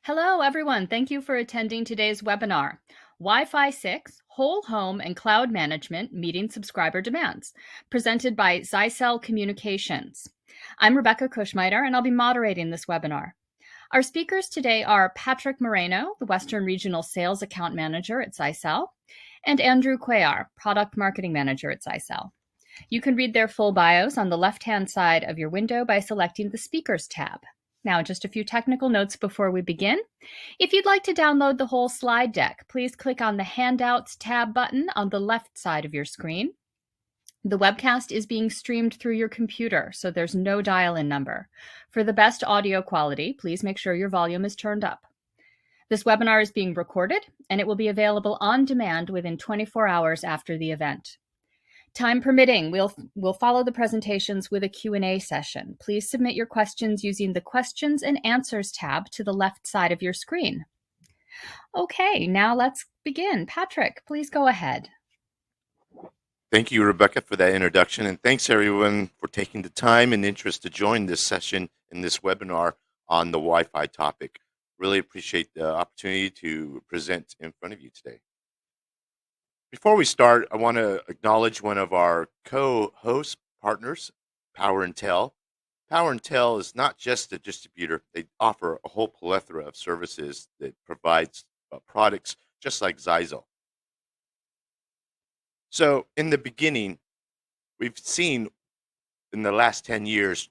Hello, everyone. Thank you for attending today's webinar, Wi-Fi 6, Whole Home and Cloud Management Meeting Subscriber Demands, presented by Zyxel Communications. I'm Rebecca Cushmiter, and I'll be moderating this webinar. Our speakers today are Patrick Moreno, the Western Regional Sales Account Manager at Zyxel, and Andrew Cuellar, Product Marketing Manager at Zyxel. You can read their full bios on the left-hand side of your window by selecting the Speakers tab. Now, just a few technical notes before we begin. If you'd like to download the whole slide deck, please click on the Handouts tab button on the left side of your screen. The webcast is being streamed through your computer, so there's no dial-in number. For the best audio quality, please make sure your volume is turned up. This webinar is being recorded, and it will be available on demand within 24 hours after the event. Time permitting, we'll follow the presentations with a Q&A session. Please submit your questions using the Questions and Answers tab to the left side of your screen. Okay, now let's begin. Patrick, please go ahead. Thank you, Rebecca, for that introduction, and thanks everyone for taking the time and interest to join this session in this webinar on the Wi-Fi topic. Really appreciate the opportunity to present in front of you today. Before we start, I want to acknowledge one of our co-host partners, Power&Tel. Power&Tel is not just a distributor. They offer a whole plethora of services that provides products just like Zyxel. So in the beginning, we've seen in the last 10 years,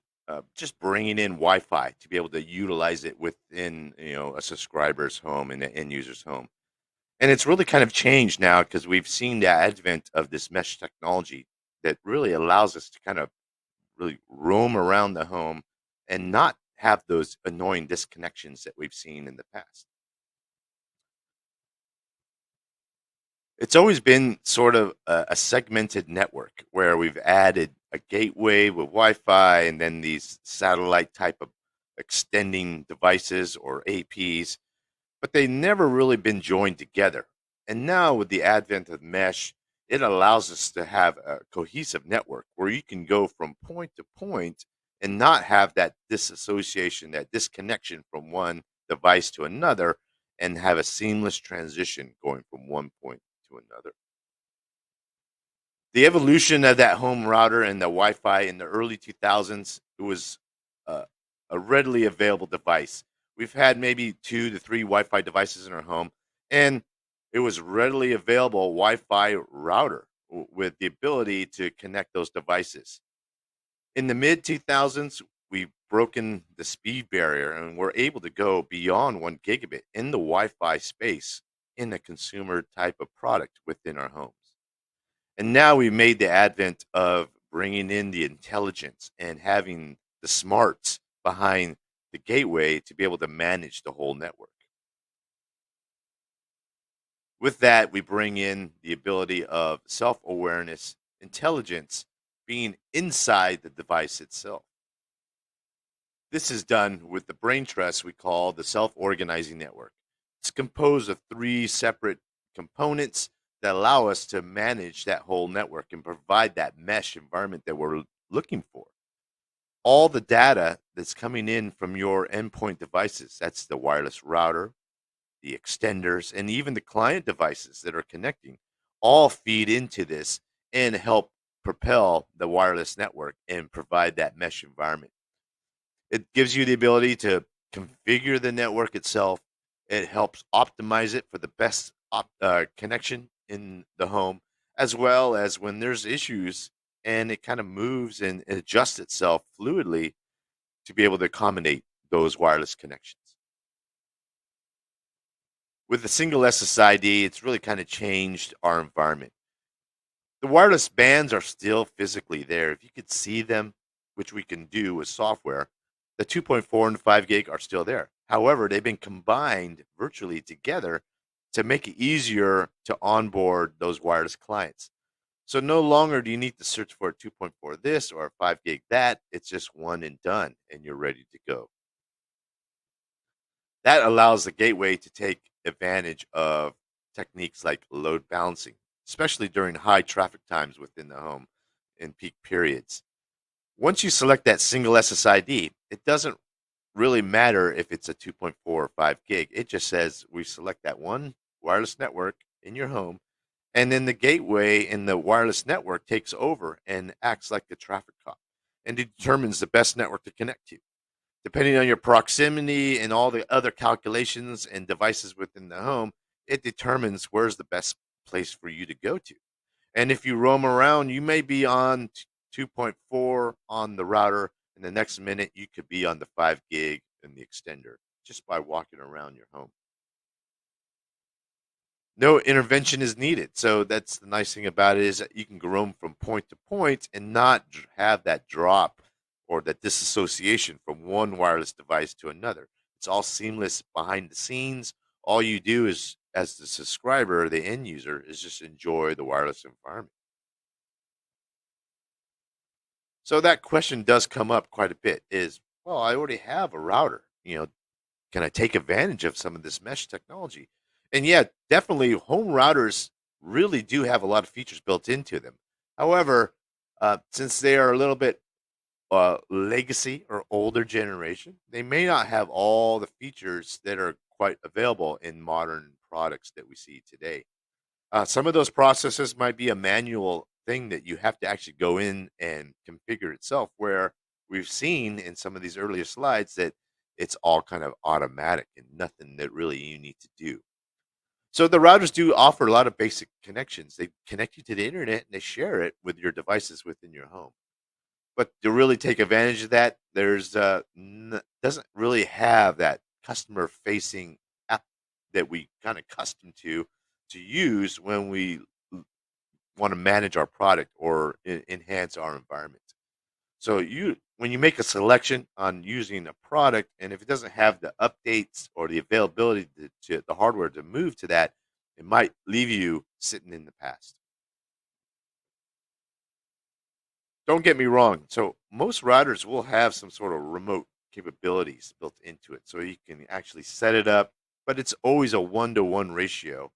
just bringing in Wi-Fi to be able to utilize it within, a subscriber's home and an end user's home. And it's really kind of changed now because we've seen the advent of this mesh technology that really allows us to kind of really roam around the home and not have those annoying disconnections that we've seen in the past. It's always been sort of a segmented network where we've added a gateway with Wi-Fi and then these satellite type of extending devices or APs, but they never really been joined together. And now with the advent of mesh, it allows us to have a cohesive network where you can go from point to point and not have that disassociation, that disconnection from one device to another, and have a seamless transition going from one point to another. The evolution of that home router and the Wi-Fi in the early 2000s, it was a readily available device. We've had maybe 2 to 3 Wi-Fi devices in our home, and it was readily available Wi-Fi router with the ability to connect those devices. In the mid 2000s, we've broken the speed barrier and we're able to go beyond 1 gigabit in the Wi-Fi space in a consumer type of product within our homes. And now we've made the advent of bringing in the intelligence and having the smarts behind the gateway to be able to manage the whole network. With that, we bring in the ability of self-awareness, intelligence being inside the device itself. This is done with the brain trust we call the self-organizing network. It's composed of 3 separate components that allow us to manage that whole network and provide that mesh environment that we're looking for. All the data that's coming in from your endpoint devices, that's the wireless router, the extenders, and even the client devices that are connecting, all feed into this and help propel the wireless network and provide that mesh environment. It gives you the ability to configure the network itself. It helps optimize it for the best connection in the home, as well as when there's issues, and it kind of moves and adjusts itself fluidly to be able to accommodate those wireless connections. With the single SSID, it's really kind of changed our environment. The wireless bands are still physically there. If you could see them, which we can do with software, the 2.4 and 5 gig are still there. However, they've been combined virtually together to make it easier to onboard those wireless clients. So no longer do you need to search for a 2.4 this or a 5 gig that. It's just one and done, and you're ready to go. That allows the gateway to take advantage of techniques like load balancing, especially during high traffic times within the home in peak periods. Once you select that single SSID, it doesn't really matter if it's a 2.4 or 5 gig. It just says we select that one wireless network in your home, and then the gateway in the wireless network takes over and acts like the traffic cop and determines the best network to connect to. Depending on your proximity and all the other calculations and devices within the home, it determines where's the best place for you to go to. And if you roam around, you may be on 2.4 on the router, and the next minute you could be on the 5 gig in the extender just by walking around your home. No intervention is needed. So that's the nice thing about it, is that you can roam from point to point and not have that drop or that disassociation from one wireless device to another. It's all seamless behind the scenes. All you do is, as the subscriber, the end user, is just enjoy the wireless environment. So that question does come up quite a bit, is, well, I already have a router. Can I take advantage of some of this mesh technology? And yeah, definitely home routers really do have a lot of features built into them. However, since they are a little bit legacy or older generation, they may not have all the features that are quite available in modern products that we see today. Some of those processes might be a manual thing that you have to actually go in and configure itself, where we've seen in some of these earlier slides that it's all kind of automatic and nothing that really you need to do. So the routers do offer a lot of basic connections. They connect you to the internet and they share it with your devices within your home. But to really take advantage of that, there's doesn't really have that customer facing app that we kind of custom to use when we want to manage our product or enhance our environment. So when you make a selection on using a product, and if it doesn't have the updates or the availability to the hardware to move to that, it might leave you sitting in the past. Don't get me wrong. So most routers will have some sort of remote capabilities built into it, so you can actually set it up, but it's always a 1-to-1 ratio,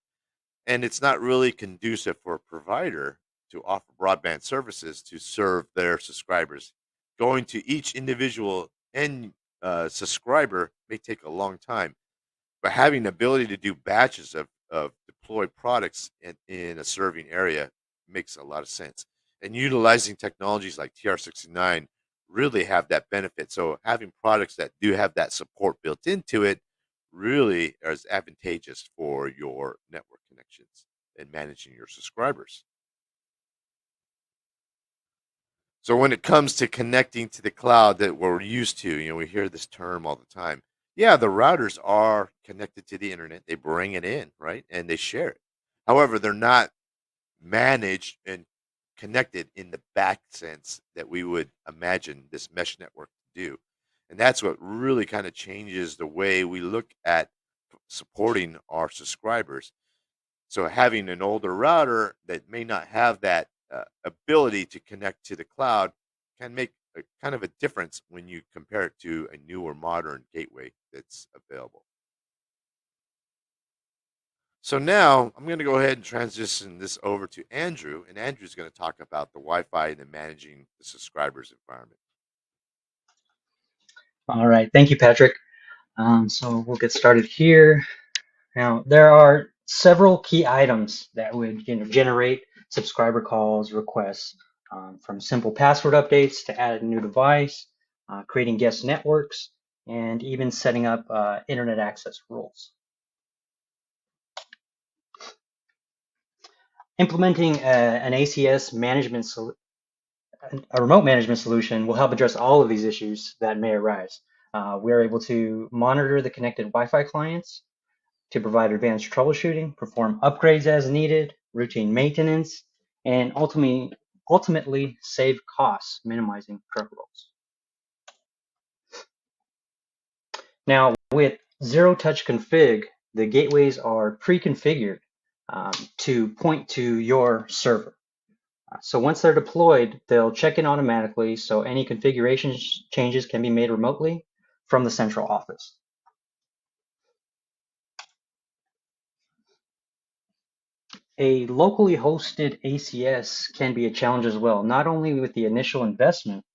and it's not really conducive for a provider to offer broadband services to serve their subscribers. Going to each individual end subscriber may take a long time, but having the ability to do batches of deployed products in a serving area makes a lot of sense. And utilizing technologies like TR69 really have that benefit. So having products that do have that support built into it really is advantageous for your network connections and managing your subscribers. So when it comes to connecting to the cloud that we're used to, we hear this term all the time. Yeah, the routers are connected to the internet. They bring it in, right? And they share it. However, they're not managed and connected in the back sense that we would imagine this mesh network to do. And that's what really kind of changes the way we look at supporting our subscribers. So having an older router that may not have that ability to connect to the cloud can make a kind of a difference when you compare it to a newer modern gateway that's available. So now I'm going to go ahead and transition this over to Andrew, and Andrew's going to talk about the Wi-Fi and managing the subscribers environment. All right, thank you, Patrick. So we'll get started here. Now, there are several key items that would generate subscriber calls, requests, from simple password updates to add a new device, creating guest networks, and even setting up internet access rules. Implementing an ACS management a remote management solution will help address all of these issues that may arise. We're able to monitor the connected Wi-Fi clients, to provide advanced troubleshooting, perform upgrades as needed, routine maintenance, and ultimately save costs, minimizing truck rolls. Now, with Zero Touch Config, the gateways are pre-configured to point to your server. So once they're deployed, they'll check in automatically, so any configuration changes can be made remotely from the central office. A locally hosted ACS can be a challenge as well, not only with the initial investment,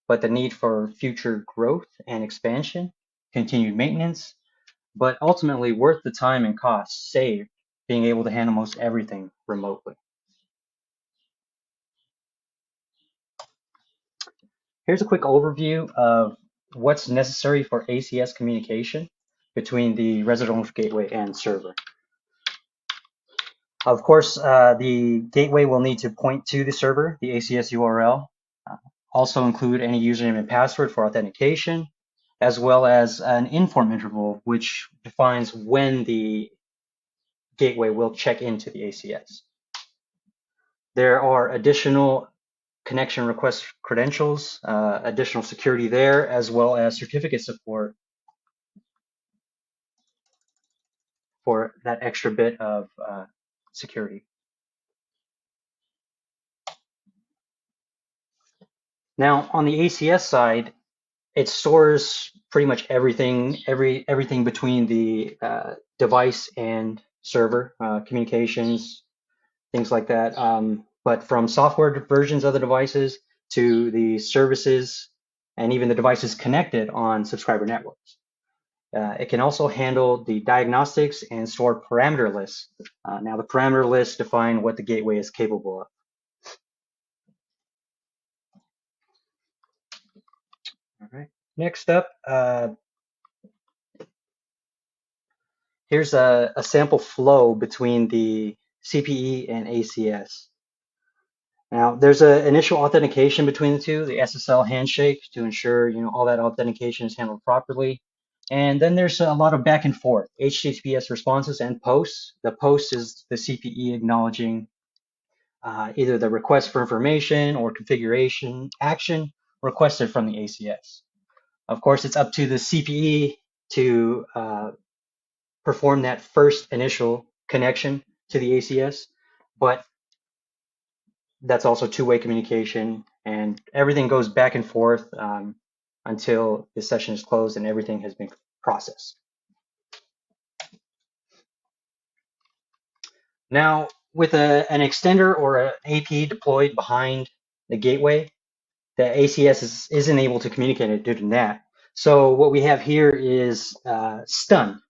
but the need for future growth and expansion, continued maintenance, but ultimately worth the time and cost saved being able to handle most everything remotely. Here's a quick overview of what's necessary for ACS communication between the residential gateway and server. Of course, the gateway will need to point to the server, the ACS URL. Also include any username and password for authentication, as well as an inform interval, which defines when the gateway will check into the ACS. There are additional connection request credentials, additional security there, as well as certificate support for that extra bit of security. Now, on the ACS side, it stores pretty much everything, everything between the device and server, communications, things like that. But from software versions of the devices to the services and even the devices connected on subscriber networks. It can also handle the diagnostics and store parameter lists. Now the parameter lists define what the gateway is capable of. All right. Next up, here's a sample flow between the CPE and ACS. Now, there's an initial authentication between the two, the SSL handshake, to ensure all that authentication is handled properly. And then there's a lot of back and forth, HTTPS responses and posts. The post is the CPE acknowledging either the request for information or configuration action requested from the ACS. Of course, it's up to the CPE to perform that first initial connection to the ACS, but that's also two-way communication, and everything goes back and forth until the session is closed and everything has been processed. Now, with an extender or an AP deployed behind the gateway, the ACS isn't able to communicate due to NAT. So what we have here is stun.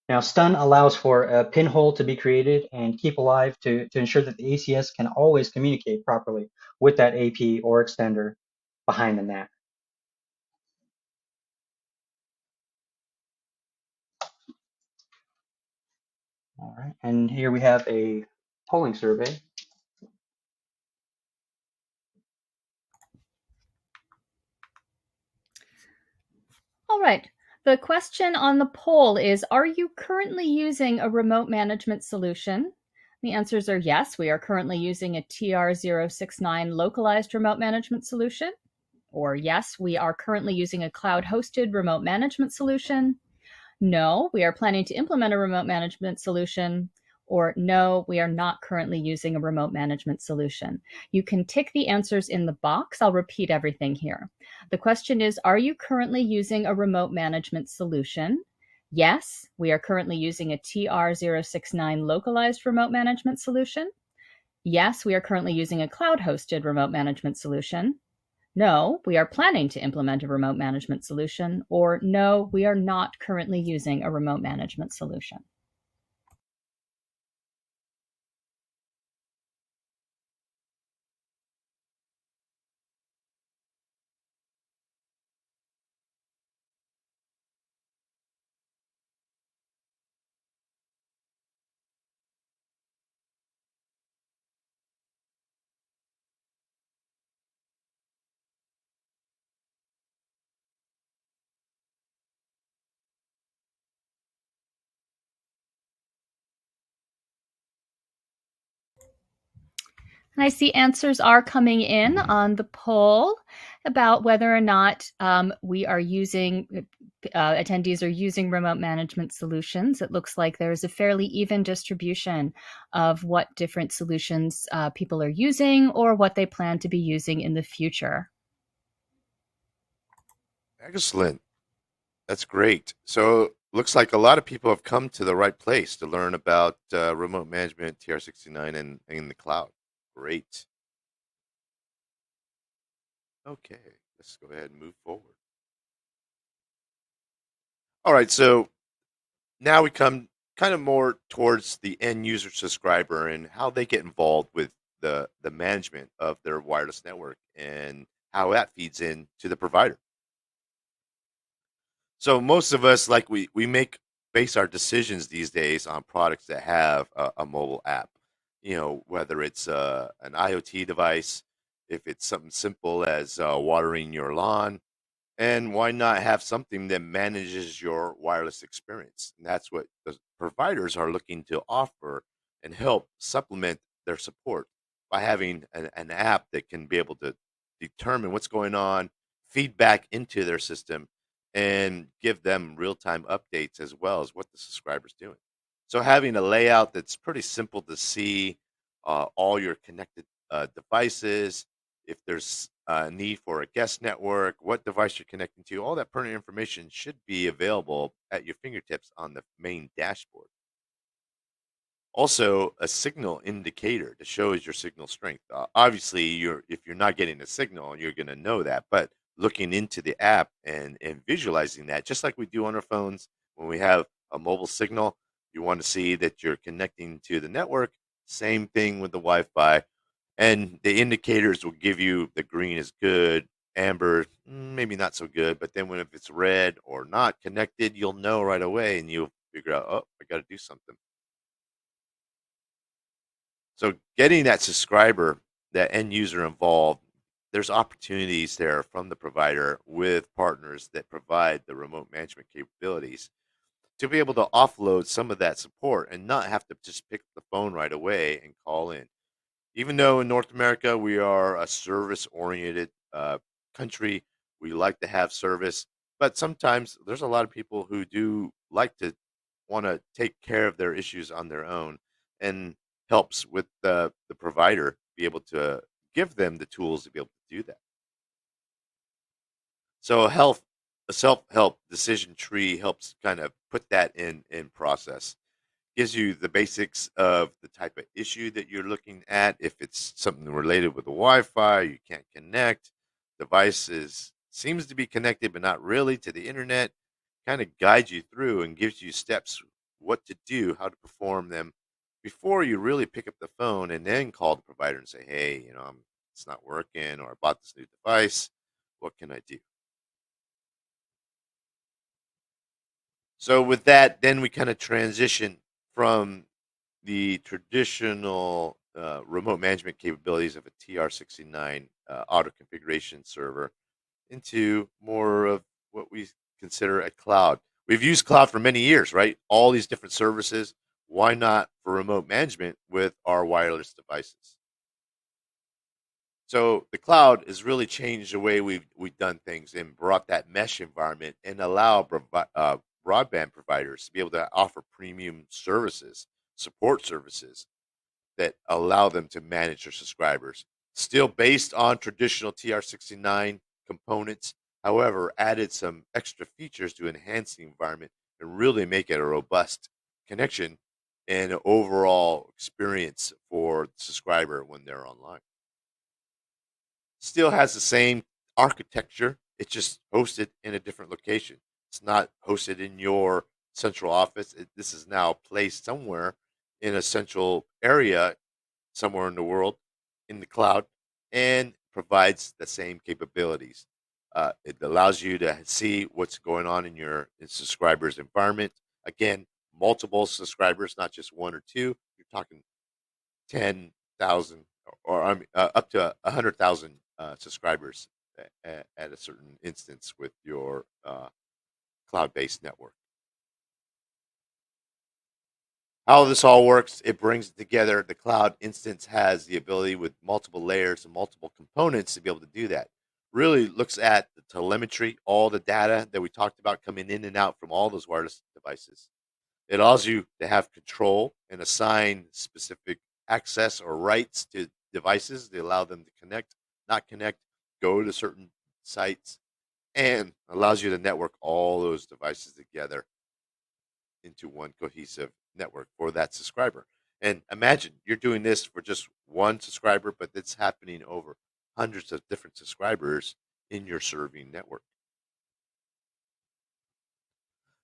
Now, stun allows for a pinhole to be created and keep alive to ensure that the ACS can always communicate properly with that AP or extender behind the NAT. All right, and here we have a polling survey. All right. The question on the poll is, are you currently using a remote management solution? The answers are yes, we are currently using a TR069 localized remote management solution. Or yes, we are currently using a cloud-hosted remote management solution. No, we are planning to implement a remote management solution. Or no, we are not currently using a remote management solution. You can tick the answers in the box. I'll repeat everything here. The question is, are you currently using a remote management solution? Yes, we are currently using a TR069 localized remote management solution. Yes, we are currently using a cloud-hosted remote management solution. No, we are planning to implement a remote management solution. Or no, we are not currently using a remote management solution. And I see answers are coming in on the poll about whether or not we are using, attendees are using remote management solutions. It looks like there's a fairly even distribution of what different solutions people are using or what they plan to be using in the future. Excellent. That's great. So looks like a lot of people have come to the right place to learn about remote management, TR69, and in the cloud. Great. Okay. let's go ahead and move forward. All right, so now we come kind of more towards the end user subscriber and how they get involved with the management of their wireless network and how that feeds in to the provider. So most of us, like we make base our decisions these days on products that have a mobile app. You know, whether it's an IoT device, if it's something simple as watering your lawn, and why not have something that manages your wireless experience? And that's what the providers are looking to offer and help supplement their support by having an app that can be able to determine what's going on, feedback into their system, and give them real time updates as well as what the subscriber's doing. So having a layout that's pretty simple to see, all your connected devices, if there's a need for a guest network, what device you're connecting to, all that pertinent information should be available at your fingertips on the main dashboard. Also, a signal indicator that shows your signal strength. Obviously, if you're not getting a signal, you're going to know that. But looking into the app and visualizing that, just like we do on our phones when we have a mobile signal, you want to see that you're connecting to the network. Same thing with the Wi-Fi, and the indicators will give you the green is good, amber maybe not so good. But then when if it's red or not connected, you'll know right away, and you'll figure out, oh, I got to do something. So getting that subscriber, that end user involved, there's opportunities there from the provider with partners that provide the remote management capabilities to be able to offload some of that support and not have to just pick up the phone right away and call in. Even though in North America we are a service oriented country, we like to have service, but sometimes there's a lot of people who do like to want to take care of their issues on their own, and helps with the provider be able to give them the tools to be able to do that. So a self-help decision tree helps kind of put that in process, gives you the basics of the type of issue that you're looking at. If it's something related with the Wi-Fi, you can't connect, devices seems to be connected but not really to the internet, kind of guides you through and gives you steps what to do, how to perform them before you really pick up the phone and then call the provider and say, hey, it's not working, or I bought this new device. What can I do? So with that, then we kind of transition from the traditional remote management capabilities of a TR69 auto configuration server into more of what we consider a cloud. We've used cloud for many years, right? All these different services. Why not for remote management with our wireless devices? So the cloud has really changed the way we've done things and brought that mesh environment and allow broadband providers to be able to offer premium services, support services that allow them to manage their subscribers. Still based on traditional TR69 components, however, added some extra features to enhance the environment and really make it a robust connection and overall experience for the subscriber when they're online. Still has the same architecture. It's just hosted in a different location. It's not hosted in your central office. This is now placed somewhere in a central area, somewhere in the world, in the cloud, and provides the same capabilities. It allows you to see what's going on in your subscriber's environment. Again, multiple subscribers, not just one or two. You're talking 10,000, or I mean, up to 100,000 subscribers at a certain instance with your cloud-based network. How this all works, it brings it together. The cloud instance has the ability with multiple layers and multiple components to be able to do that. Really looks at the telemetry, all the data that we talked about coming in and out from all those wireless devices. It allows you to have control and assign specific access or rights to devices. They allow them to connect, not connect, go to certain sites, and allows you to network all those devices together into one cohesive network for that subscriber. And imagine you're doing this for just one subscriber, but it's happening over hundreds of different subscribers. in your serving network.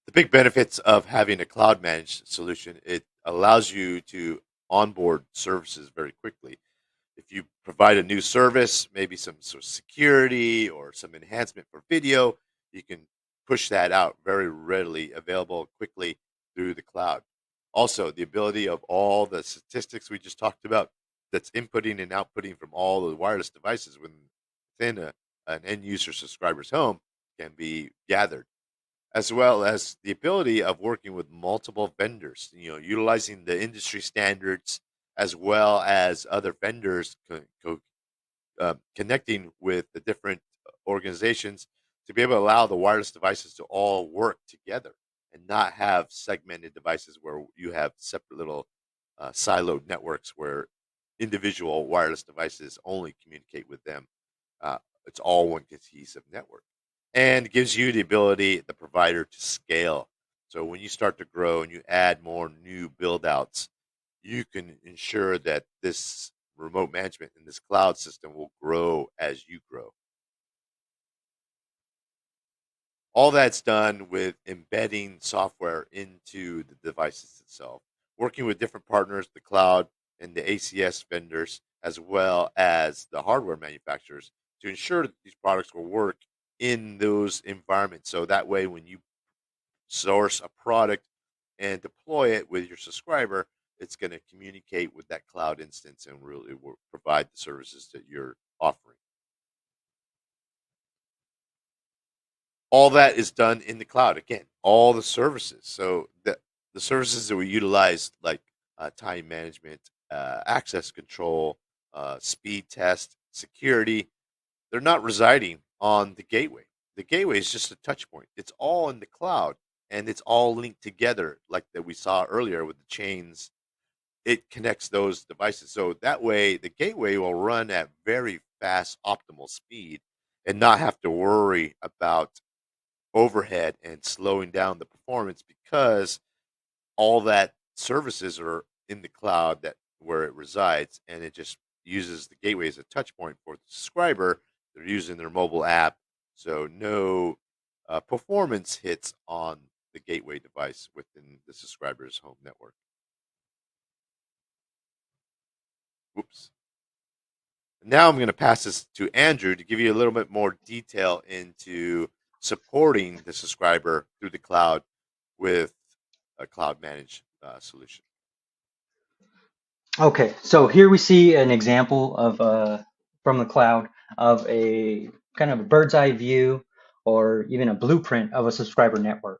The big benefits of having a cloud managed solution, it allows you to onboard services very quickly. If you provide a new service, maybe some sort of security or some enhancement for video, you can push that out very readily, available quickly through the cloud. Also, the ability of all the statistics we just talked about that's inputting and outputting from all the wireless devices within an end user subscriber's home can be gathered, as well as the ability of working with multiple vendors, utilizing the industry standards as well as other vendors connecting with the different organizations to be able to allow the wireless devices to all work together and not have segmented devices where you have separate little siloed networks where individual wireless devices only communicate with them. Uh, it's all one cohesive network and gives you the ability, the provider, to scale. So when you start to grow and you add more new build outs, you can ensure that this remote management in this cloud system will grow as you grow. All that's done with embedding software into the devices itself, working with different partners, the cloud and the ACS vendors, as well as the hardware manufacturers, to ensure that these products will work in those environments. So that way, when you source a product and deploy it with your subscriber, it's going to communicate with that cloud instance and really will provide the services that you're offering. All that is done in the cloud. Again, all the services. So the services that we utilize, like time management, access control, speed test, security, they're not residing on the gateway. The gateway is just a touch point. It's all in the cloud and it's all linked together, like that we saw earlier with the chains. It connects those devices. So that way, the gateway will run at very fast, optimal speed and not have to worry about overhead and slowing down the performance because all that services are in the cloud that where it resides, and it just uses the gateway as a touch point for the subscriber. They're using their mobile app, so no performance hits on the gateway device within the subscriber's home network. Oops. Now I'm going to pass this to Andrew to give you a little bit more detail into supporting the subscriber through the cloud with a cloud managed solution. Okay, so here we see an example of from the cloud of a kind of a bird's eye view or even a blueprint of a subscriber network.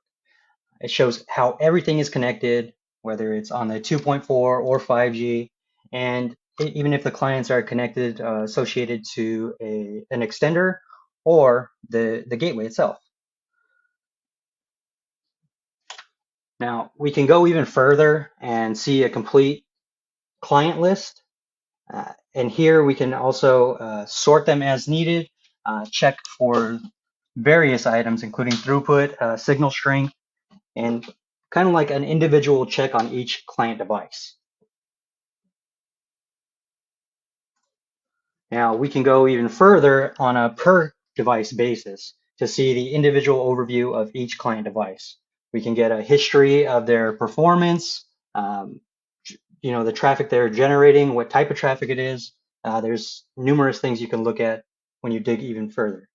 It shows how everything is connected, whether it's on the 2.4 or 5G, and even if the clients are connected, associated to an extender or the gateway itself. Now, we can go even further and see a complete client list. And here we can also sort them as needed, check for various items, including throughput, signal strength, and kind of like an individual check on each client device. Now we can go even further on a per device basis to see the individual overview of each client device. We can get a history of their performance, the traffic they're generating, what type of traffic it is. There's numerous things you can look at when you dig even further.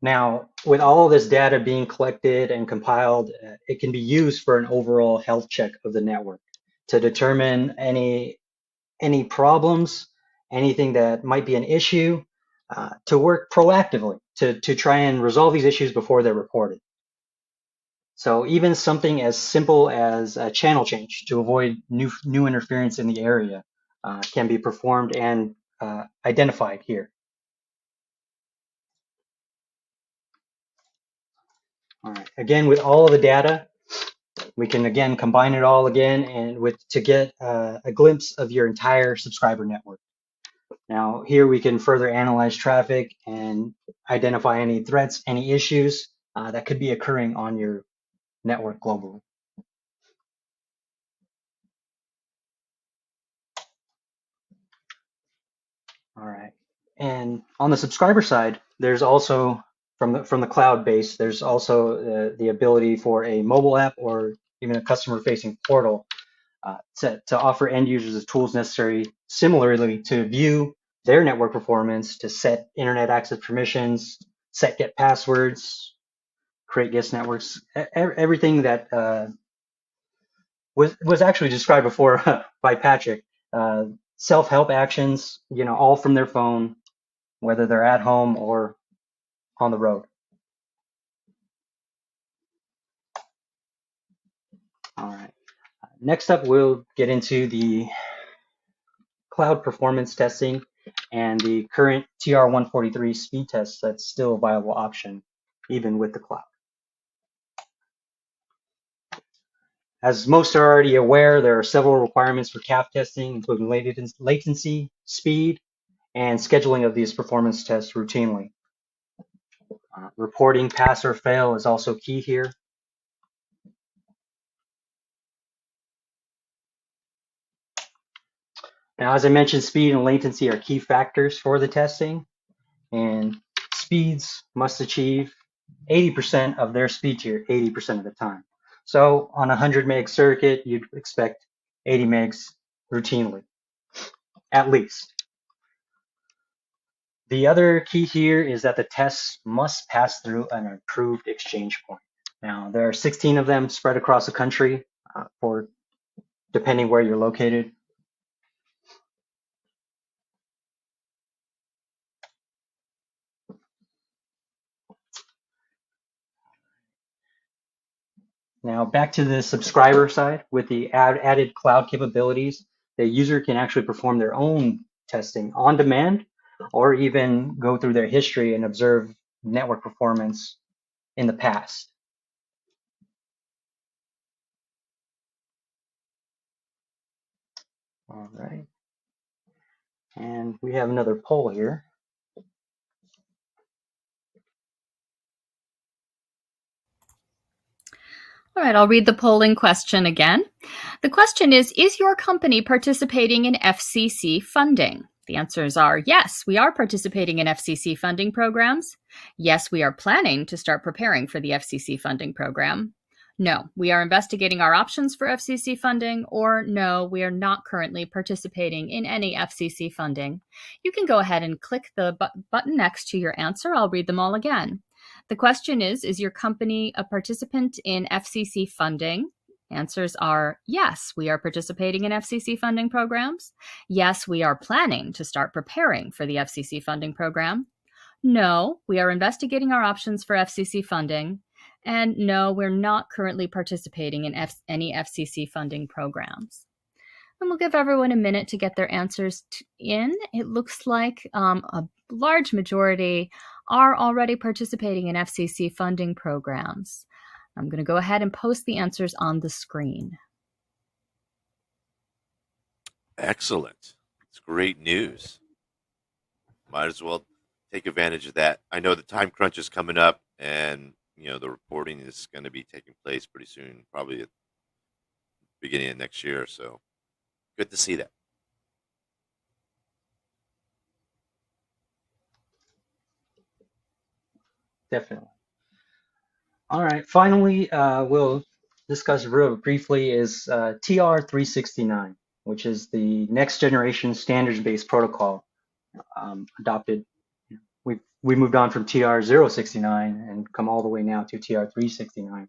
Now, with all of this data being collected and compiled, it can be used for an overall health check of the network to determine any problems, anything that might be an issue, to work proactively to try and resolve these issues before they're reported. So even something as simple as a channel change to avoid new interference in the area can be performed and identified here. All right. Again, with all of the data, we can again combine it all again and to get a glimpse of your entire subscriber network. Now here we can further analyze traffic and identify any threats, any issues that could be occurring on your network globally. All right. And on the subscriber side, there's also from the cloud base, there's also the ability for a mobile app or even a customer-facing portal to offer end users the tools necessary, similarly to view their network performance, to set internet access permissions, set get passwords, create guest networks, everything that was actually described before by Patrick. Uh, Self-help actions, all from their phone, whether they're at home or on the road. All right. Next up, we'll get into the cloud performance testing and the current TR-143 speed test that's still a viable option, even with the cloud. As most are already aware, there are several requirements for CAP testing, including latency, speed, and scheduling of these performance tests routinely. Reporting pass or fail is also key here. Now, as I mentioned, speed and latency are key factors for the testing, and speeds must achieve 80% of their speed tier 80% of the time. So on a 100 meg circuit, you'd expect 80 megs routinely, at least. The other key here is that the tests must pass through an approved exchange point. Now, there are 16 of them spread across the country for depending where you're located. Now, back to the subscriber side, with the added cloud capabilities, the user can actually perform their own testing on demand, or even go through their history and observe network performance in the past. All right. And we have another poll here. All right, I'll read the polling question again. The question is your company participating in FCC funding? The answers are yes, we are participating in FCC funding programs. Yes, we are planning to start preparing for the FCC funding program. No, we are investigating our options for FCC funding, or no, we are not currently participating in any FCC funding. You can go ahead and click the button next to your answer. I'll read them all again. The question is your company a participant in FCC funding? Answers are yes, we are participating in FCC funding programs. Yes, we are planning to start preparing for the FCC funding program. No, we are investigating our options for FCC funding. And no, we're not currently participating in any FCC funding programs. And we'll give everyone a minute to get their answers in. It looks like a large majority are already participating in FCC funding programs. I'm going to go ahead and post the answers on the screen. Excellent. It's great news. Might as well take advantage of that. I know the time crunch is coming up, and the reporting is going to be taking place pretty soon, probably at the beginning of next year. So good to see that. Definitely. All right. Finally, we'll discuss real briefly is TR-369, which is the next generation standards-based protocol adopted. We moved on from TR-069 and come all the way now to TR-369,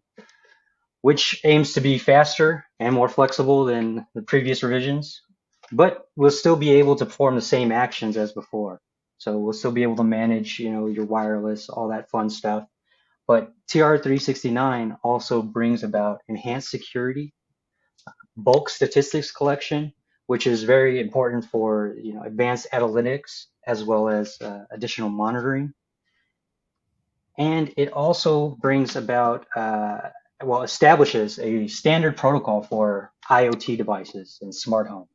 which aims to be faster and more flexible than the previous revisions, but we'll still be able to perform the same actions as before. So we'll still be able to manage, your wireless, all that fun stuff. But TR-369 also brings about enhanced security, bulk statistics collection, which is very important for advanced analytics as well as additional monitoring. And it also brings about, establishes a standard protocol for IoT devices and smart home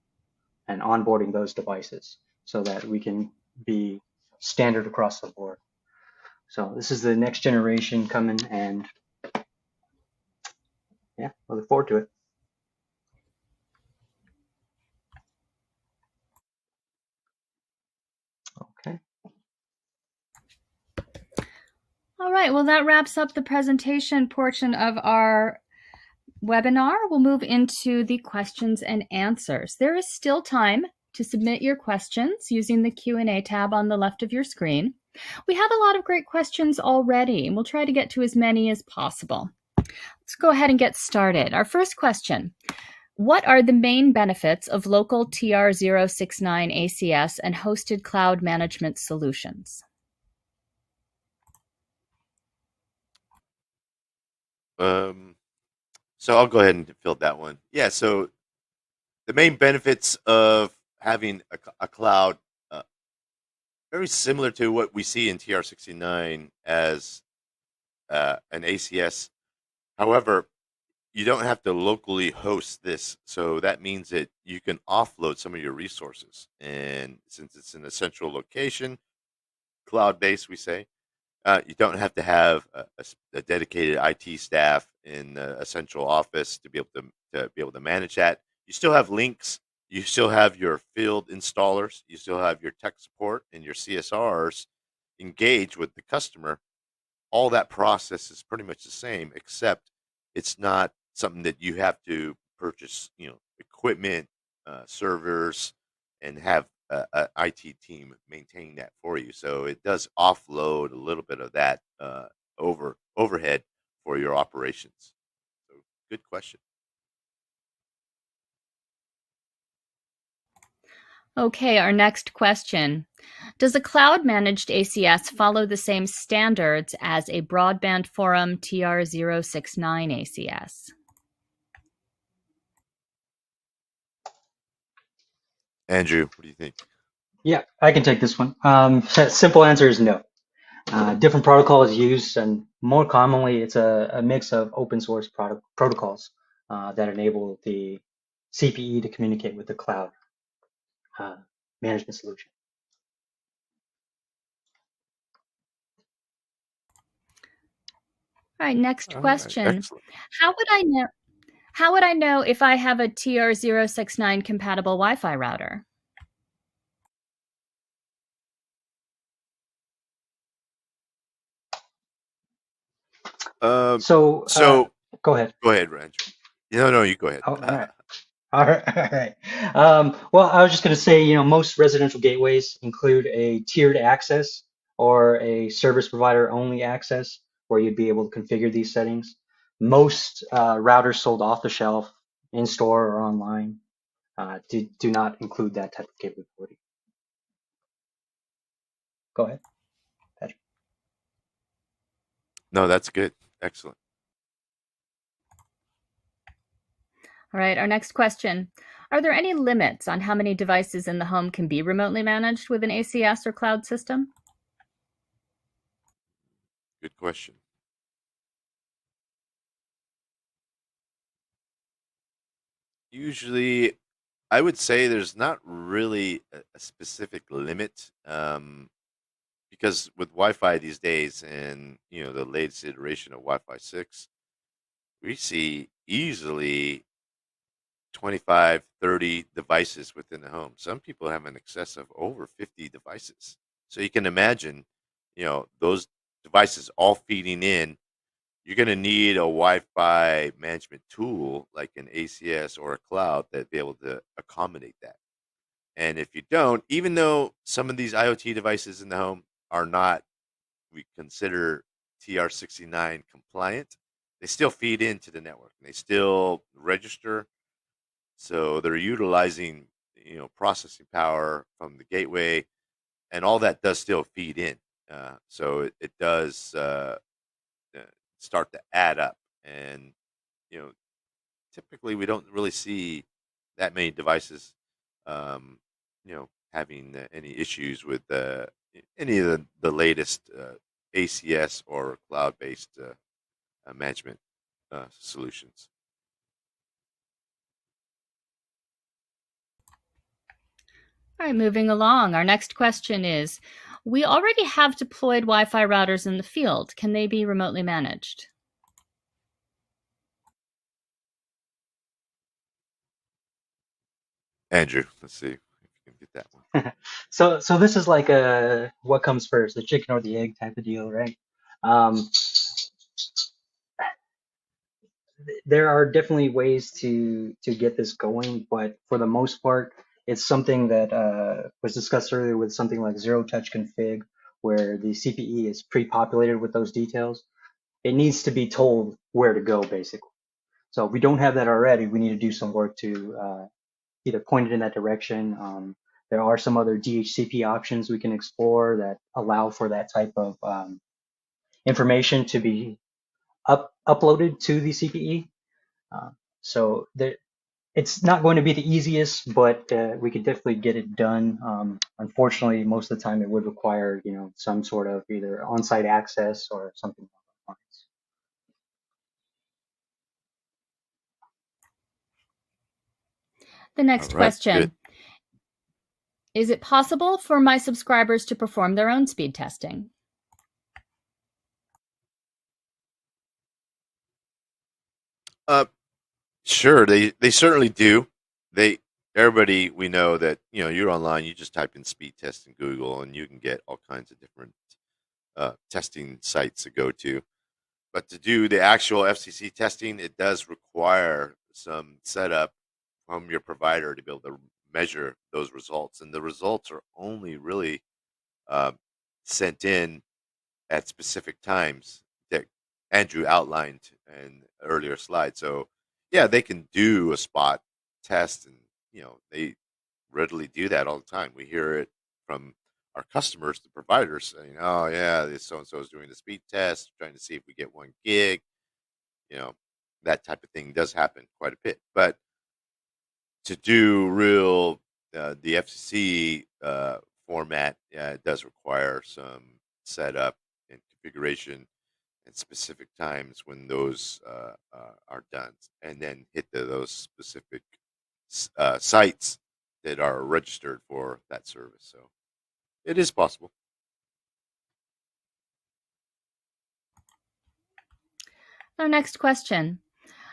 and onboarding those devices so that we can be standard across the board. So this is the next generation coming, and yeah, I look forward to it. All right, well, that wraps up the presentation portion of our webinar. We'll move into the questions and answers. There is still time to submit your questions using the Q&A tab on the left of your screen. We have a lot of great questions already, and we'll try to get to as many as possible. Let's go ahead and get started. Our first question: what are the main benefits of local TR069 ACS and hosted cloud management solutions? So I'll go ahead and fill that one. Yeah. So the main benefits of having a cloud, very similar to what we see in TR69 as an ACS. However, you don't have to locally host this. So that means that you can offload some of your resources. And since it's in a central location, cloud based, we say, you don't have to have a dedicated IT staff in a central office to be able to manage that. You still have links. You still have your field installers. You still have your tech support and your CSRs engage with the customer. All that process is pretty much the same, except it's not something that you have to purchase, equipment, servers, and have a IT team maintain that for you. So it does offload a little bit of that overhead for your operations. So good question. Okay, our next question. Does a cloud-managed ACS follow the same standards as a broadband forum TR069 ACS? Andrew, what do you think? Yeah, I can take this one. Simple answer is no. Different protocols used, and more commonly, it's a mix of open source protocols that enable the CPE to communicate with the cloud management solution. All right, next question. Excellent. How would I know if I have a TR069 compatible Wi-Fi router? So go ahead. Go ahead, Andrew. No, you go ahead. Oh, all right. All right. All right. Well, I was just going to say, most residential gateways include a tiered access or a service provider only access where you'd be able to configure these settings. Most routers sold off the shelf, in store or online, do not include that type of capability. Go ahead, Patrick. No, that's good. Excellent. All right, our next question. Are there any limits on how many devices in the home can be remotely managed with an ACS or cloud system? Good question. Usually, I would say there's not really a specific limit, because with Wi-Fi these days and the latest iteration of Wi-Fi 6, we see easily 25, 30 devices within the home. Some people have an excess of over 50 devices. So you can imagine, those devices all feeding in. You're going to need a Wi-Fi management tool like an ACS or a cloud that be able to accommodate that. And if you don't, even though some of these IoT devices in the home are not, we consider TR69 compliant, they still feed into the network. They still register. So they're utilizing, processing power from the gateway, and all that does still feed in. So it does uh, start to add up. And, you know, typically we don't really see that many devices, having any issues with any of the latest ACS or cloud-based management solutions. All right, moving along. Our next question is, we already have deployed Wi-Fi routers in the field. Can they be remotely managed? Andrew, let's see if you can get that one. So this is like a what comes first, the chicken or the egg type of deal, right? Um, there are definitely ways to get this going, but for the most part, it's something that was discussed earlier with something like zero touch config, where the CPE is pre-populated with those details. It needs to be told where to go, basically. So if we don't have that already, we need to do some work to either point it in that direction. There are some other DHCP options we can explore that allow for that type of information to be uploaded to the CPE. Uh, so there, it's not going to be the easiest, but we could definitely get it done. Unfortunately, most of the time it would require, some sort of either on-site access or something along those lines. The All next right, good. question. Is it possible for my subscribers to perform their own speed testing? Uh, sure, they certainly do. They Everybody we know that you're online. You just type in speed test in Google, and you can get all kinds of different testing sites to go to. But to do the actual FCC testing, it does require some setup from your provider to be able to measure those results, and the results are only really uh, sent in at specific times that Andrew outlined in earlier slide. So, yeah, they can do a spot test, and they readily do that all the time. We hear it from our customers, the providers, saying, "Oh, yeah, this so and so is doing the speed test, trying to see if we get 1 gig." You know, that type of thing does happen quite a bit. But to do real the FCC format, it does require some setup and configuration at specific times when those are done, and then hit those specific sites that are registered for that service. So it is possible. Our next question.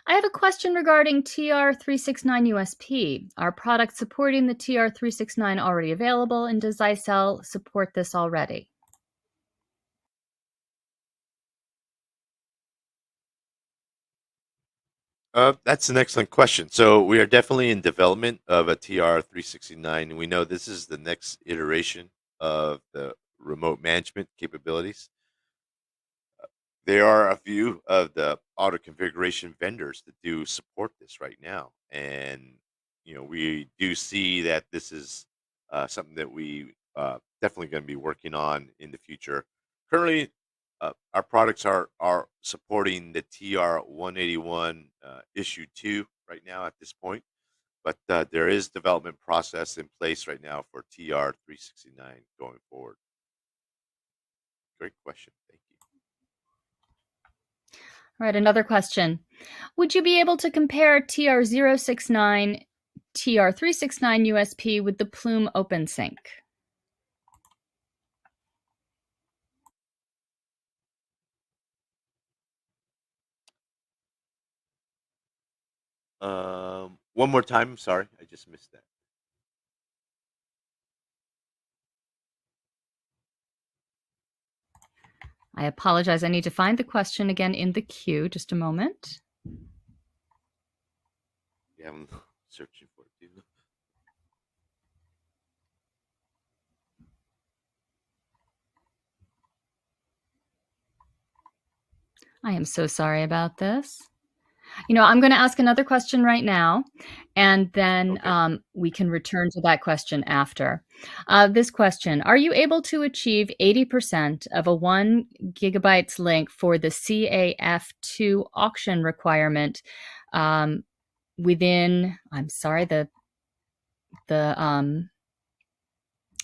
I have a question regarding TR369 USP. Are products supporting the TR369 already available, and does Zyxel support this already? That's an excellent question. So we are definitely in development of a TR369, and we know this is the next iteration of the remote management capabilities. There are a few of the auto configuration vendors that do support this right now, and we do see that this is something that we definitely going to be working on in the future. Currently, our products are supporting the TR181 issue 2 right now at this point, but there is development process in place right now for TR369 going forward. Great question. Thank you. All right, another question. Would you be able to compare TR069, TR369 USP with the Plume OpenSync? One more time. Sorry, I just missed that. I apologize. I need to find the question again in the queue. Just a moment. Yeah, I'm searching for it too. I am so sorry about this. I'm going to ask another question right now, and then Okay. we can return to that question after. This question, are you able to achieve 80% of a 1 gigabytes link for the CAF2 auction requirement within, I'm sorry, the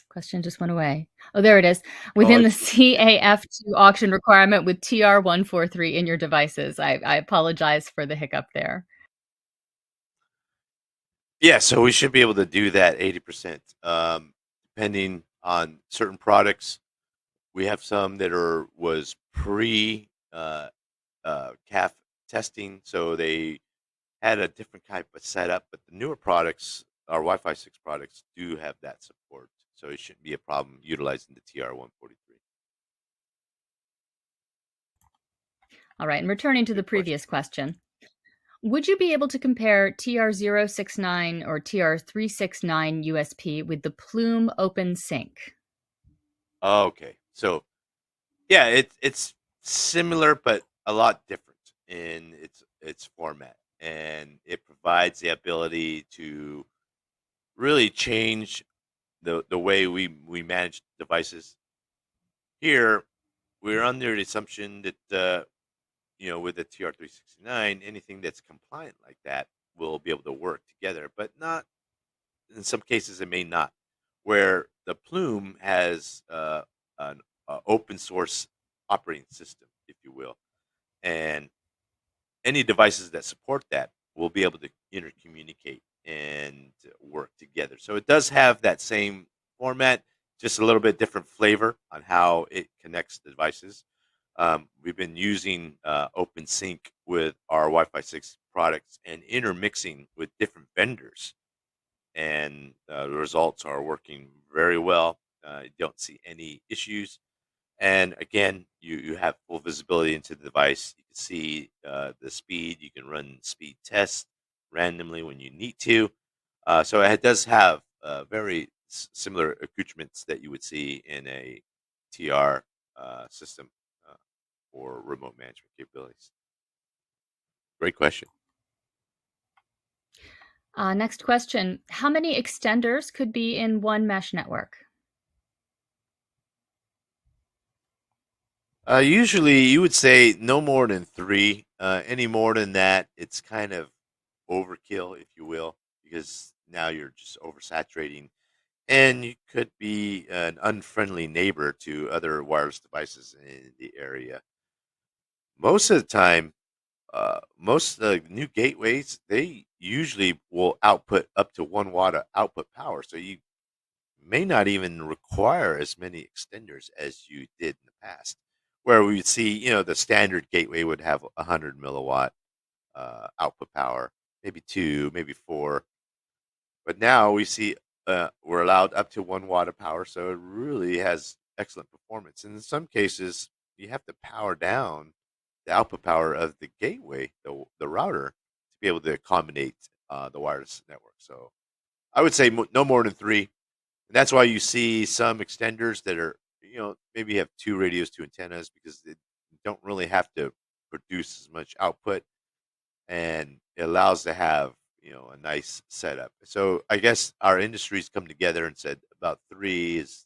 question just went away. Oh, there it is. Oh, Within the yeah. CAF2 auction requirement with TR143 in your devices. I apologize for the hiccup there. Yeah, so we should be able to do that 80%. Depending on certain products, we have some that was pre CAF testing, so they had a different type of setup. But the newer products, our Wi-Fi 6 products, do have that support, so it shouldn't be a problem utilizing the TR143. All right, and returning to the Good question. previous question, would you be able to compare TR069 or TR369 USP with the Plume Open Sync? Okay, so yeah, it's similar but a lot different in its format, and it provides the ability to really change the way we manage devices. Here, we're under the assumption that with the TR369, anything that's compliant like that will be able to work together, but not in some cases it may not. Where the Plume has an open source operating system, if you will, and any devices that support that will be able to intercommunicate and work together. So it does have that same format, just a little bit different flavor on how it connects the devices. We've been using OpenSync with our Wi-Fi 6 products and intermixing with different vendors, and the results are working very well. You don't see any issues, and again, you have full visibility into the device. You can see the speed. You can run speed tests randomly when you need to. So it does have very similar accoutrements that you would see in a TR system for remote management capabilities. Great question. Next question, how many extenders could be in one mesh network? Usually, you would say no more than three. Any more than that, it's kind of overkill, if you will, because now you're just oversaturating, and you could be an unfriendly neighbor to other wireless devices in the area. Most of the time, most of the new gateways, they usually will output up to 1 watt of output power. So you may not even require as many extenders as you did in the past, where we would see, the standard gateway would have 100 milliwatt output power, maybe two, maybe four. But now we see we're allowed up to 1 watt of power, so it really has excellent performance. And in some cases, you have to power down the output power of the gateway, the router, to be able to accommodate the wireless network. So I would say no more than three. And that's why you see some extenders that are, maybe have two radios, two antennas, because they don't really have to produce as much output, and it allows to have, a nice setup. So I guess our industry's come together and said about three is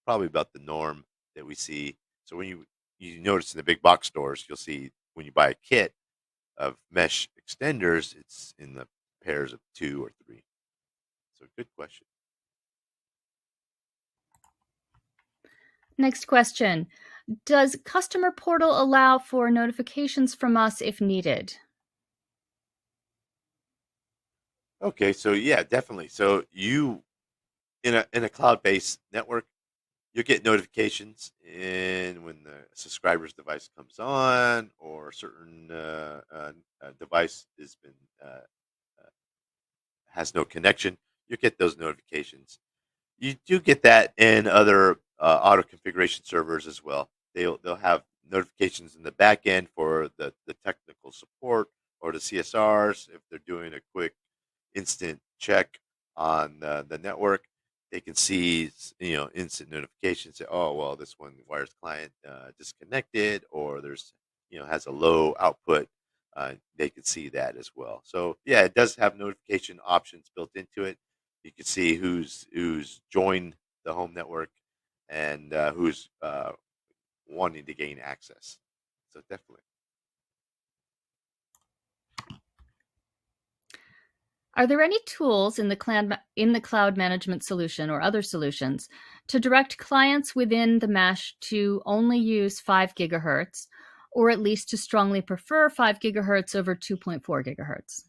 probably about the norm that we see. So when you notice in the big box stores, you'll see when you buy a kit of mesh extenders, it's in the pairs of two or three. So good question. Next question, does Customer Portal allow for notifications from us if needed? Okay, so yeah, definitely. So you in a cloud-based network, you get notifications in when the subscriber's device comes on, or a certain device has been uh, has no connection. You get those notifications. You do get that in other auto configuration servers as well. They'll have notifications in the back end for the technical support or the CSRs if they're doing a quick instant check on the network. They can see instant notifications. Say, oh well, this one wireless client disconnected, or there's has a low output. They can see that as well. So yeah, it does have notification options built into it. You can see who's joined the home network, and who's wanting to gain access. So definitely. Are there any tools in the cloud management solution or other solutions to direct clients within the mesh to only use 5 gigahertz, or at least to strongly prefer 5 gigahertz over 2.4 gigahertz?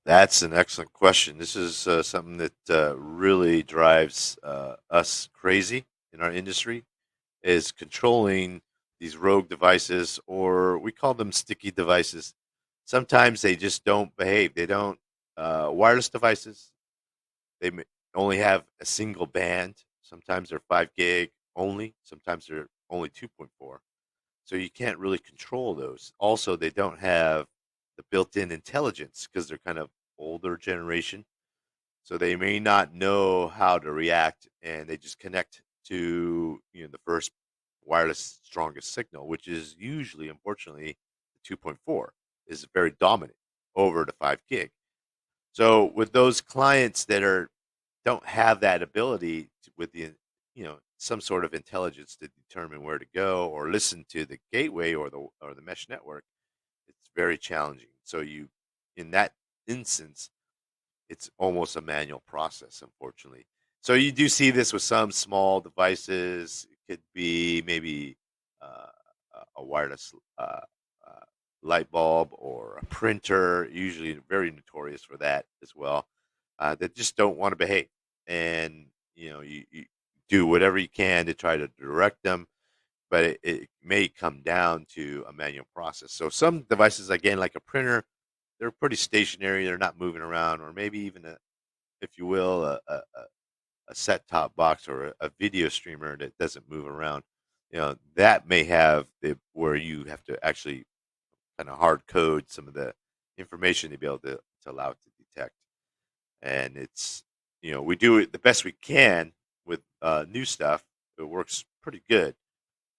That's an excellent question. This is something that really drives us crazy in our industry, is controlling these rogue devices, or we call them sticky devices. Sometimes they just don't behave. They don't wireless devices. They only have a single band. Sometimes they're 5 gig only. Sometimes they're only 2.4. So you can't really control those. Also, they don't have the built-in intelligence because they're kind of older generation. So they may not know how to react, and they just connect to the first wireless strongest signal, which is usually, unfortunately, the 2.4 is very dominant over the 5 gig. So with those clients that don't have that ability with the some sort of intelligence to determine where to go or listen to the gateway or the mesh network, it's very challenging. So in that instance, it's almost a manual process, unfortunately. So you do see this with some small devices. It could be maybe uh, a wireless uh, light bulb or a printer, usually very notorious for that as well, that just don't want to behave. And you do whatever you can to try to direct them, but it may come down to a manual process. So some devices, again, like a printer, they're pretty stationary. They're not moving around, or maybe even if you will, a set-top box or a video streamer that doesn't move around. That may have where you have to actually kind of hard code some of the information to be able to allow it to detect. And we do it the best we can with new stuff. It works pretty good,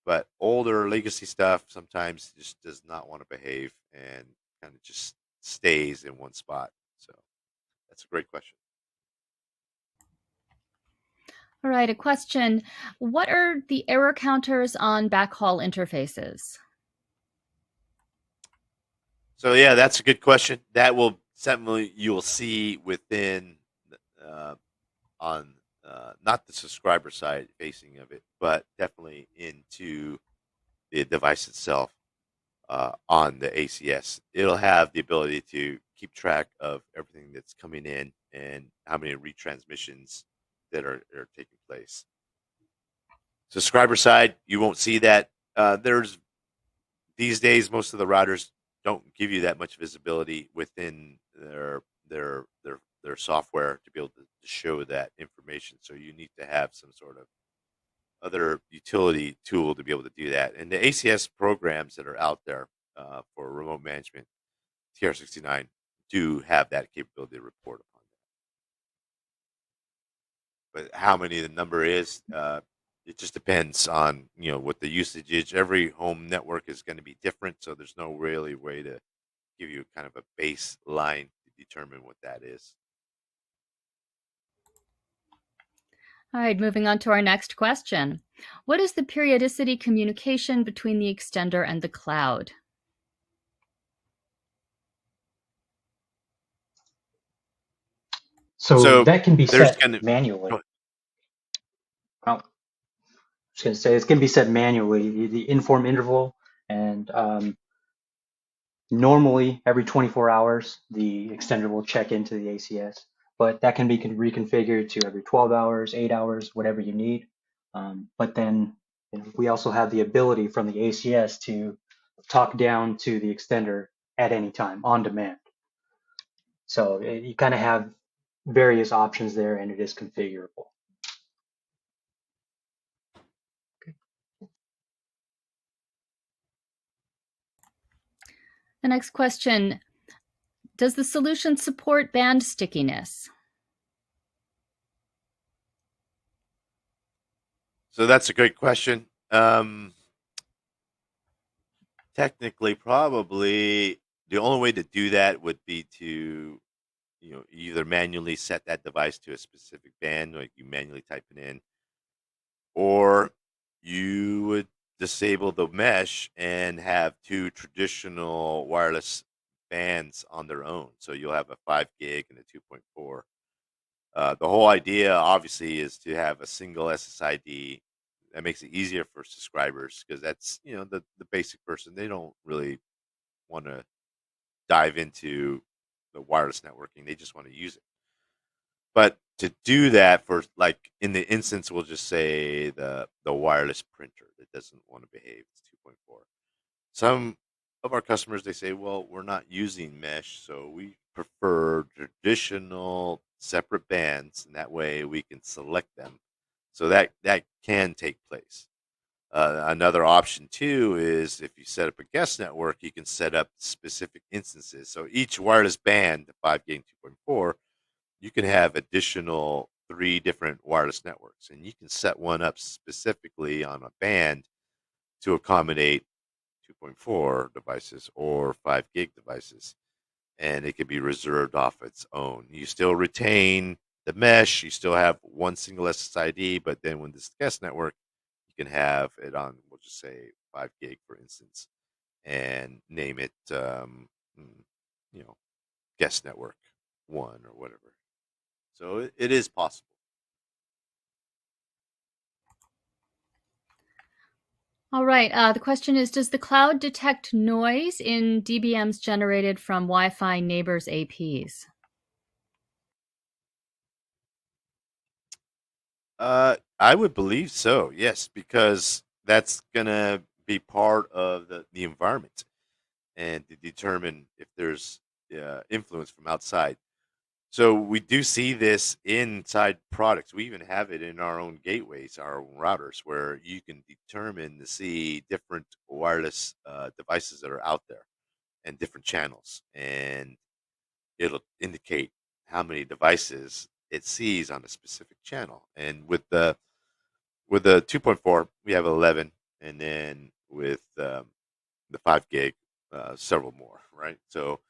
but older legacy stuff sometimes just does not want to behave and kind of just stays in one spot. So that's a great question. All right, a question. What are the error counters on backhaul interfaces? So yeah, that's a good question. That will certainly you will see within uh, on not the subscriber side facing of it, but definitely into the device itself on the ACS. It'll have the ability to keep track of everything that's coming in and how many retransmissions that are taking place. Subscriber side, you won't see that. There's These days, most of the routers don't give you that much visibility within their software to be able to show that information. So you need to have some sort of other utility tool to be able to do that. And the ACS programs that are out there for remote management, TR69, do have that capability to report upon that. But how many the number is, it just depends on what the usage is. Every home network is going to be different, so there's no really way to give you kind of a baseline to determine what that is. All right, moving on to our next question. What is the periodicity communication between the extender and the cloud? So So that can be there's set going to manually. Well, I was going to say, it's going to be set manually, the inform interval, and normally every 24 hours, the extender will check into the ACS, but that can be reconfigured to every 12 hours, 8 hours, whatever you need. But then we also have the ability from the ACS to talk down to the extender at any time on demand. So you kind of have various options there, and it is configurable. The next question, does the solution support band stickiness? So that's a great question. Technically, probably the only way to do that would be to either manually set that device to a specific band, like you manually type it in, or you would disable the mesh and have two traditional wireless bands on their own. So you'll have a 5 gig and a 2.4. The whole idea, obviously, is to have a single SSID. That makes it easier for subscribers because that's the basic person. They don't really want to dive into the wireless networking. They just want to use it. But to do that for like in the instance, we'll just say the wireless printer that doesn't want to behave. It's 2.4. Some of our customers they say, well, we're not using mesh, so we prefer traditional separate bands, and that way we can select them. So that can take place. Another option too is if you set up a guest network, you can set up specific instances. So each wireless band, the 5 gig 2.4, you can have additional 3 different wireless networks, and you can set one up specifically on a band to accommodate 2.4 devices or 5 gig devices, and it can be reserved off its own. You still retain the mesh, you still have one single SSID, but then when this guest network, you can have it on, we'll just say 5 gig, for instance, and name it, mm, you know, guest network 1 or whatever. So it is possible. All right. The question is, does the cloud detect noise in DBMs generated from Wi-Fi neighbors APs? I would believe so, yes, because that's gonna be part of the environment, and to determine if there's influence from outside. So we do see this inside products. We even have it in our own gateways, our own routers, where you can determine to see different wireless devices that are out there and different channels, and it'll indicate how many devices it sees on a specific channel. And with the 2.4, we have 11, and then with the 5 gig, several more, right? So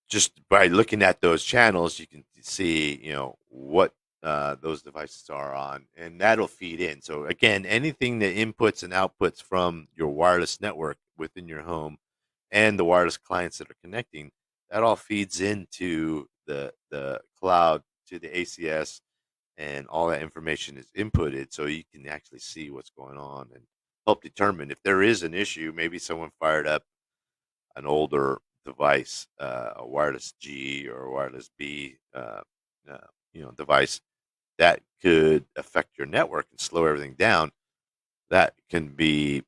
just by looking at those channels, you can see, what those devices are on, and that'll feed in. So again, anything that inputs and outputs from your wireless network within your home and the wireless clients that are connecting, that all feeds into the cloud to the ACS, and all that information is inputted so you can actually see what's going on and help determine if there is an issue. Maybe someone fired up an older device, a wireless G or a wireless B, device that could affect your network and slow everything down. That can be,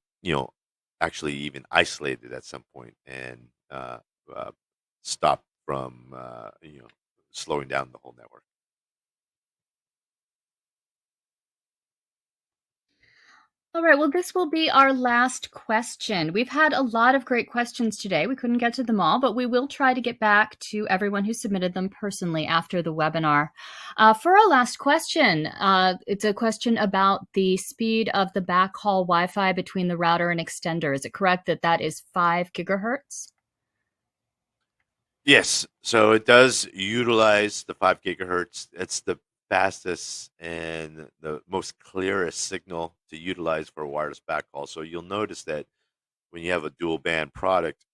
actually even isolated at some point and uh, stop from, slowing down the whole network. All right, well, this will be our last question. We've had a lot of great questions today. We couldn't get to them all, but we will try to get back to everyone who submitted them personally after the webinar. For our last question, it's a question about the speed of the backhaul Wi-Fi between the router and extender. Is it correct that that is 5 gigahertz? Yes, so it does utilize the 5 gigahertz. It's the fastest and the most clearest signal to utilize for a wireless backhaul. So you'll notice that when you have a dual band product,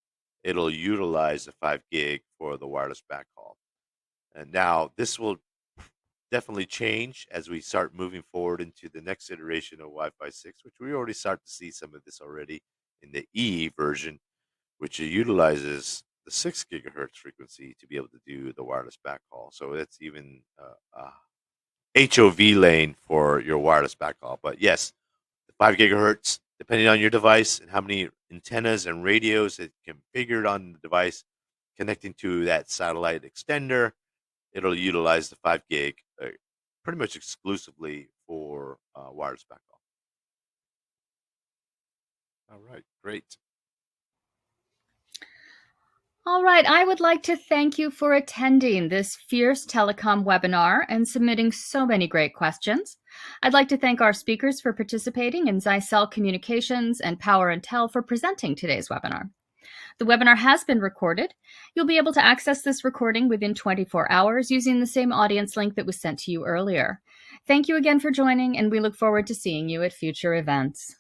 it'll utilize the 5 gig for the wireless backhaul. And now this will definitely change as we start moving forward into the next iteration of Wi-Fi 6, which we already start to see some of this already in the E version, which utilizes the 6 gigahertz frequency to be able to do the wireless backhaul. So it's even HOV lane for your wireless backhaul. But yes, the 5 gigahertz, depending on your device and how many antennas and radios it configured on the device connecting to that satellite extender, it'll utilize the 5 gig pretty much exclusively for wireless backhaul. All right, great. All right, I would like to thank you for attending this Fierce Telecom webinar and submitting so many great questions. I'd like to thank our speakers for participating and Zyxel Communications and Power Intel for presenting today's webinar. The webinar has been recorded. You'll be able to access this recording within 24 hours using the same audience link that was sent to you earlier. Thank you again for joining, and we look forward to seeing you at future events.